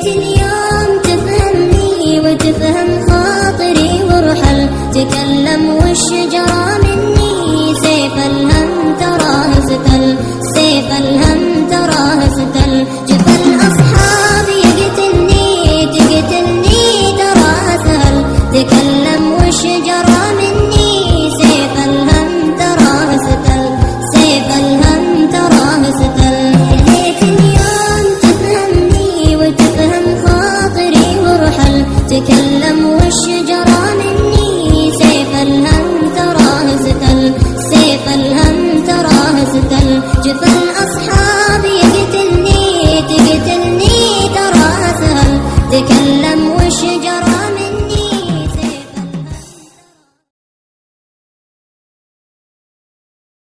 ريت اليوم تفهمني وتفهم خاطري وارحل تكلم والشجرة مني سيف الهم تراه ستل، سيف الهم تراه ستل. جفا الأصحاب يقتلني تقتلني تراه سهل تكلم والشجرة مني سيف الهم تراه ستل، سيف الهم تراه ستل. ريت اليوم تفهمني وتفهم خاطري وارحل تكلم والشجرة مني سيف الهم تراه ستل، سيف الهم تراه ستل. جفا